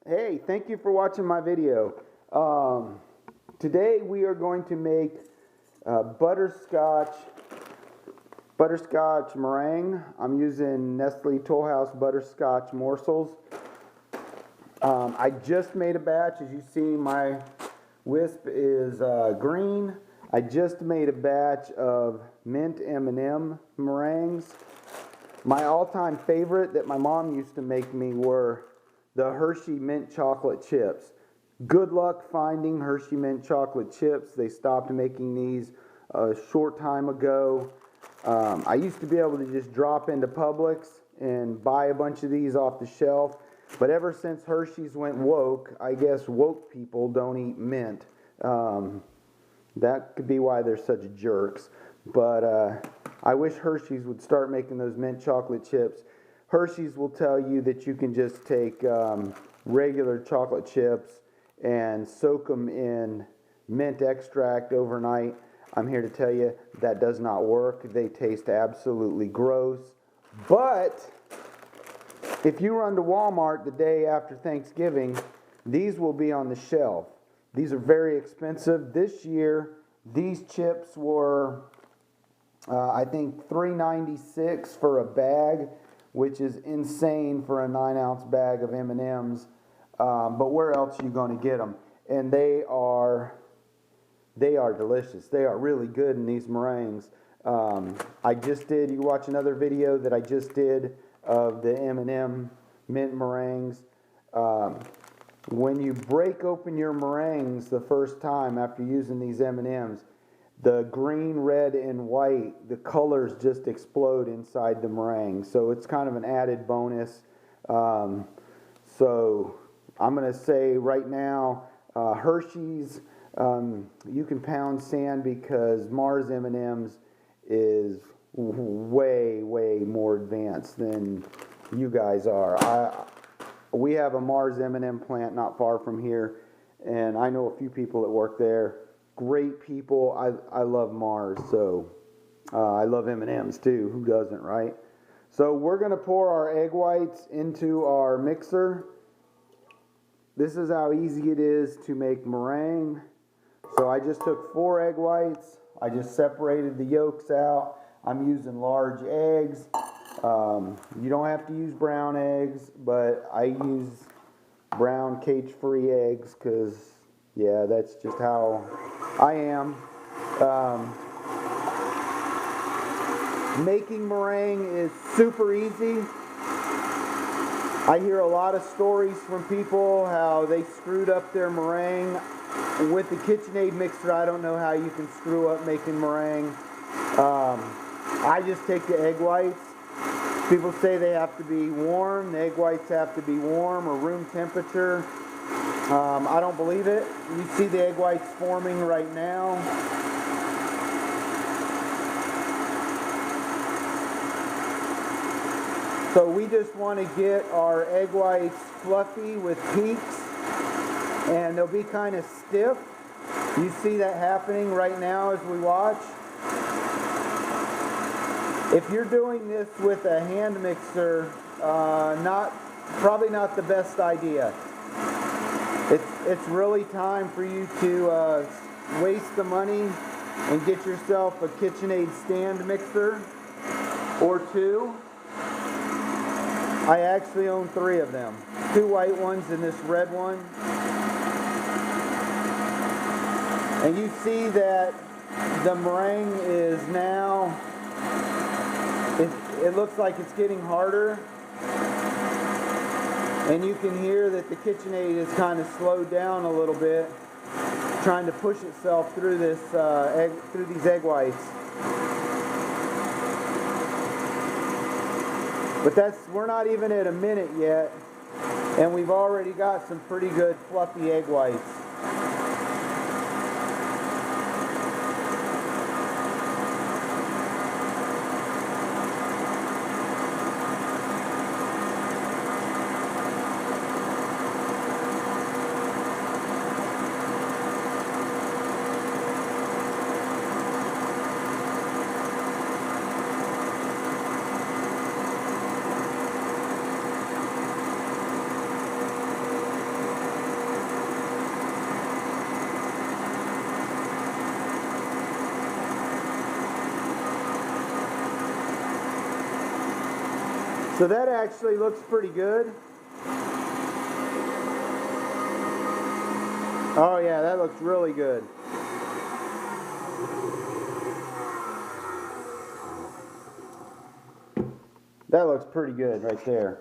Hey, thank you for watching my video. Today we are going to make butterscotch meringue. I'm using Nestle Toll House butterscotch morsels. I just made a batch. As you see, my wisp is green. I just made a batch of mint M&M meringues. My all-time favorite that my mom used to make me were the Hershey mint chocolate chips. Good luck finding Hershey mint chocolate chips. They stopped making these a short time ago. I used to be able to just drop into Publix and buy a bunch of these off the shelf. But ever since Hershey's went woke, I guess woke people don't eat mint. That could be why they're such jerks. But I wish Hershey's would start making those mint chocolate chips. Hershey's will tell you that you can just take regular chocolate chips and soak them in mint extract overnight. I'm here to tell you that does not work. They taste absolutely gross. But if you run to Walmart the day after Thanksgiving, these will be on the shelf. These are very expensive. This year, these chips were, I think, $3.96 for a bag, which is insane for a 9-ounce bag of M&Ms. But where else are you going to get them? And they are delicious. They are really good in these meringues. You watch another video that I just did of the M&M mint meringues. When you break open your meringues the first time after using these M&Ms, the green, red, and white, the colors just explode inside the meringue. So it's kind of an added bonus. So I'm going to say right now, Hershey's, you can pound sand because Mars M&M's is way, way more advanced than you guys are. We have a Mars M&M plant not far from here, and I know a few people that work there. Great people. I love Mars, so I love M&Ms too. Who doesn't, right? So we're going to pour our egg whites into our mixer. This is how easy it is to make meringue. So I just took 4 egg whites. I just separated the yolks out. I'm using large eggs. You don't have to use brown eggs, but I use brown cage-free eggs because, yeah, that's just how I am. Making meringue is super easy. I hear a lot of stories from people how they screwed up their meringue. With the KitchenAid mixer, I don't know how you can screw up making meringue. I just take the egg whites. People say they have to be warm. The egg whites have to be warm or room temperature. I don't believe it. You see the egg whites forming right now. So we just want to get our egg whites fluffy with peaks, and they'll be kind of stiff. You see that happening right now as we watch. If you're doing this with a hand mixer, probably not the best idea. It's really time for you to waste the money and get yourself a KitchenAid stand mixer or 2. I actually own 3 of them. 2 white ones and this red one. And you see that the meringue is now, it looks like it's getting harder. And you can hear that the KitchenAid is kind of slowed down a little bit, trying to push itself through this through these egg whites. But we're not even at a minute yet, and we've already got some pretty good fluffy egg whites. So that actually looks pretty good. Oh yeah, that looks really good. That looks pretty good right there.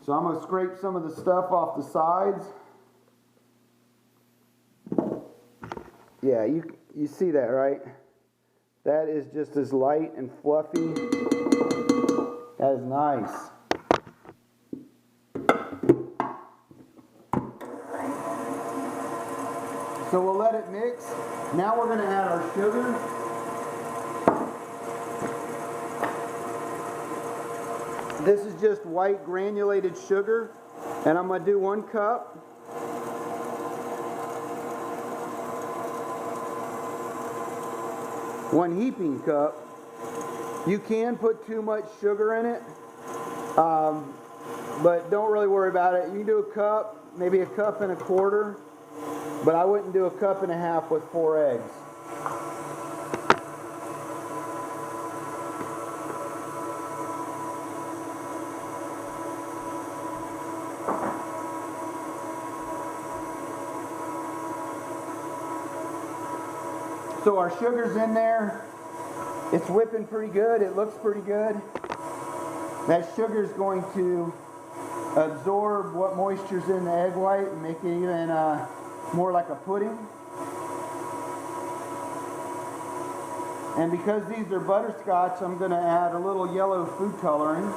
So I'm going to scrape some of the stuff off the sides. Yeah, you see that, right? That is just as light and fluffy. That is nice. So we'll let it mix. Now we're going to add our sugar. This is just white granulated sugar, and I'm going to do 1 cup. One heaping cup. You can put too much sugar in it, but don't really worry about it. You can do a cup, maybe 1.25 cups, but I wouldn't do 1.5 cups with 4 eggs. So our sugar's in there. It's whipping pretty good. It looks pretty good. That sugar's going to absorb what moisture's in the egg white and make it even more like a pudding. And because these are butterscotch, I'm going to add a little yellow food coloring.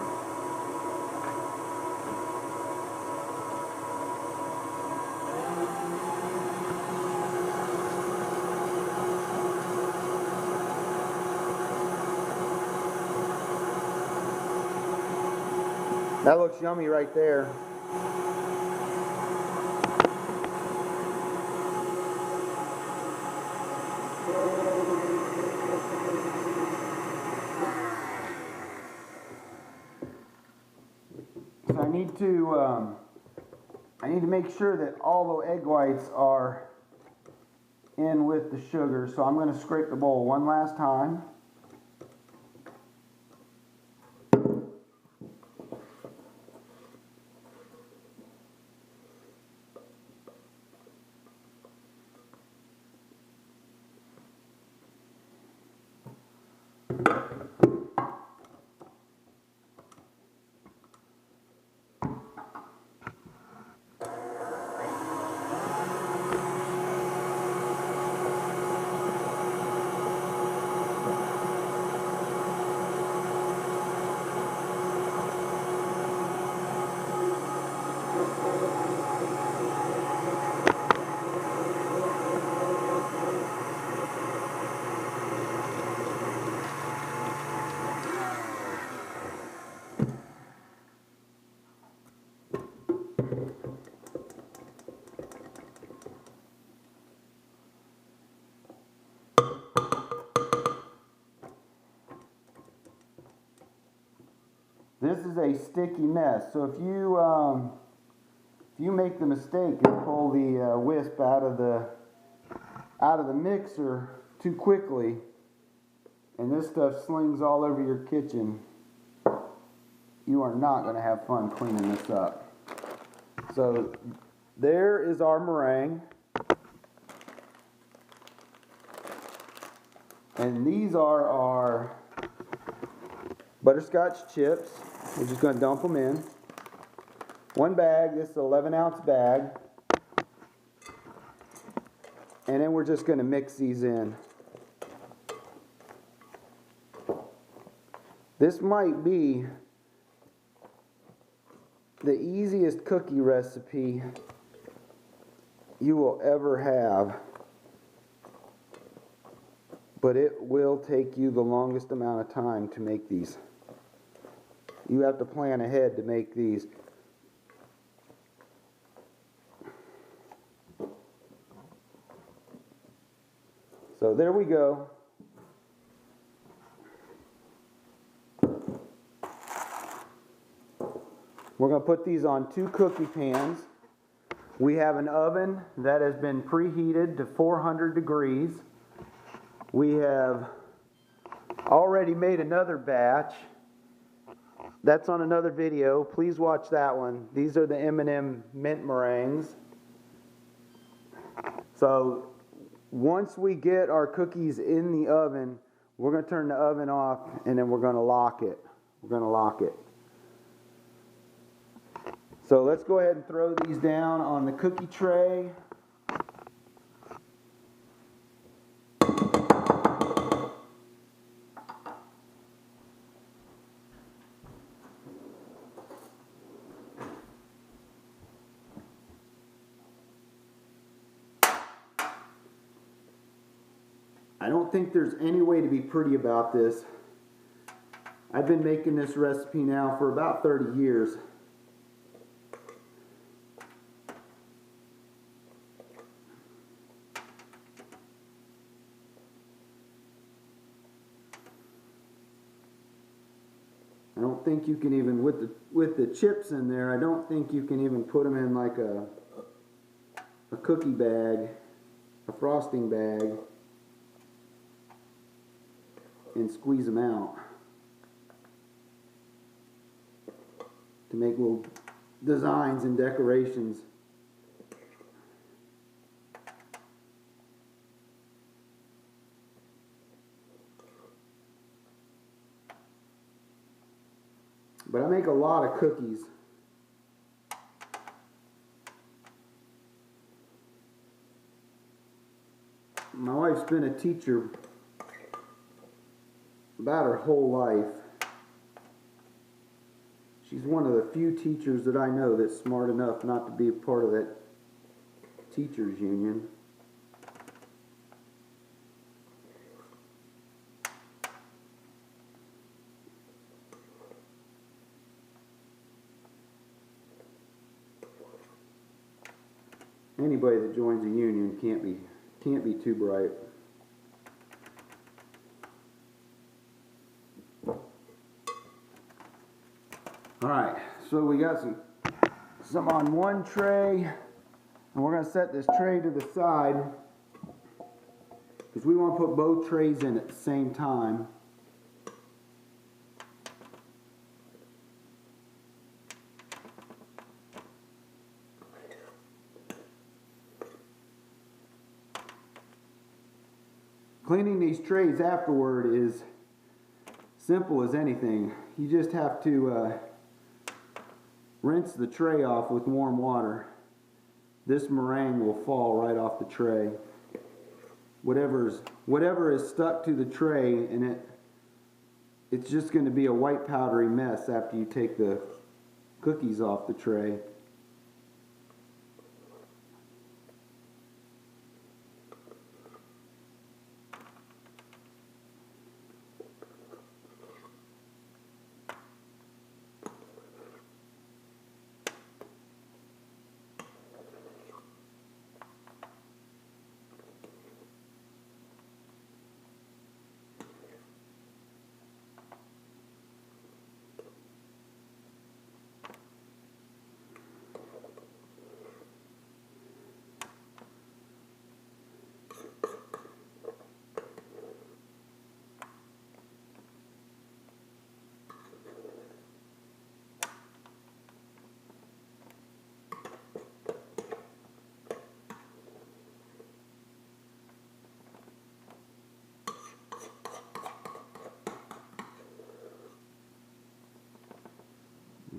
That looks yummy right there. So I need to make sure that all the egg whites are in with the sugar. So I'm going to scrape the bowl one last time. This is a sticky mess, so if you make the mistake and pull the wisp out of the mixer too quickly, and this stuff slings all over your kitchen, you are not going to have fun cleaning this up. So there is our meringue, and these are our butterscotch chips. We're just going to dump them in. One bag, this is an 11-ounce bag. And then we're just going to mix these in. This might be the easiest cookie recipe you will ever have, but it will take you the longest amount of time to make these. You have to plan ahead to make these. So there we go. We're going to put these on 2 cookie pans. We have an oven that has been preheated to 400 degrees. We have already made another batch. That's on another video. Please watch that one. These are the M&M mint meringues. So once we get our cookies in the oven, we're going to turn the oven off and then we're going to lock it. We're going to lock it. So let's go ahead and throw these down on the cookie tray. I don't think there's any way to be pretty about this. I've been making this recipe now for about 30 years. I don't think you can even, with the chips in there, I don't think you can even put them in like a cookie bag, a frosting bag, and squeeze them out to make little designs and decorations. But I make a lot of cookies. My wife's been a teacher about her whole life. She's one of the few teachers that I know that's smart enough not to be a part of that teachers union. Anybody that joins a union can't be too bright. All right, so we got some on one tray, and we're going to set this tray to the side because we want to put both trays in at the same time. Cleaning these trays afterward is simple as anything. You just have to rinse the tray off with warm water. This meringue will fall right off the tray. Whatever is stuck to the tray, and it's just going to be a white powdery mess after you take the cookies off the tray.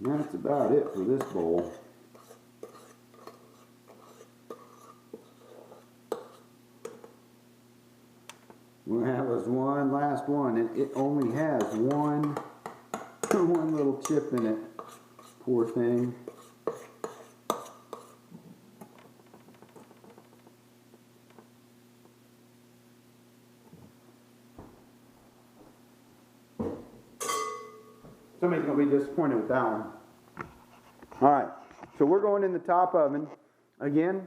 And that's about it for this bowl. We'll have us one last one. It only has one little chip in it. Poor thing. Somebody's going to be disappointed with that one. All right, so we're going in the top oven. Again,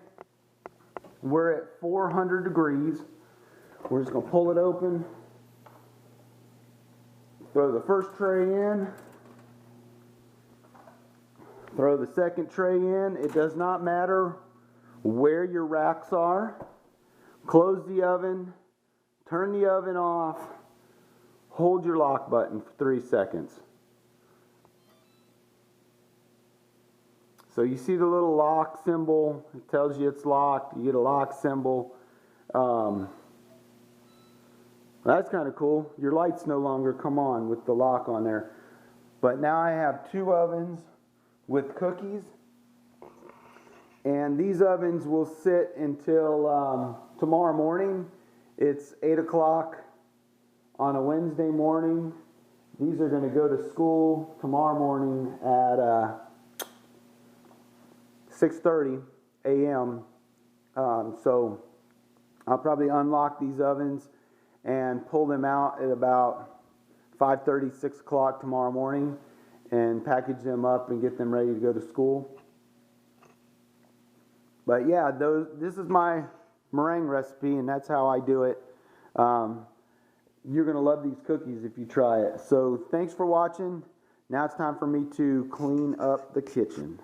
we're at 400 degrees. We're just going to pull it open. Throw the first tray in. Throw the second tray in. It does not matter where your racks are. Close the oven. Turn the oven off. hold your lock button for 3 seconds. So you see the little lock symbol, it tells you it's locked, you get a lock symbol. That's kind of cool. Your lights no longer come on with the lock on there. But now I have 2 ovens with cookies. And these ovens will sit until tomorrow morning. It's 8 o'clock on a Wednesday morning. These are going to go to school tomorrow morning at 6:30 a.m. So I'll probably unlock these ovens and pull them out at about 5:30, 6 o'clock tomorrow morning and package them up and get them ready to go to school. But yeah, this is my meringue recipe, and that's how I do it. You're going to love these cookies if you try it. So thanks for watching. Now it's time for me to clean up the kitchen.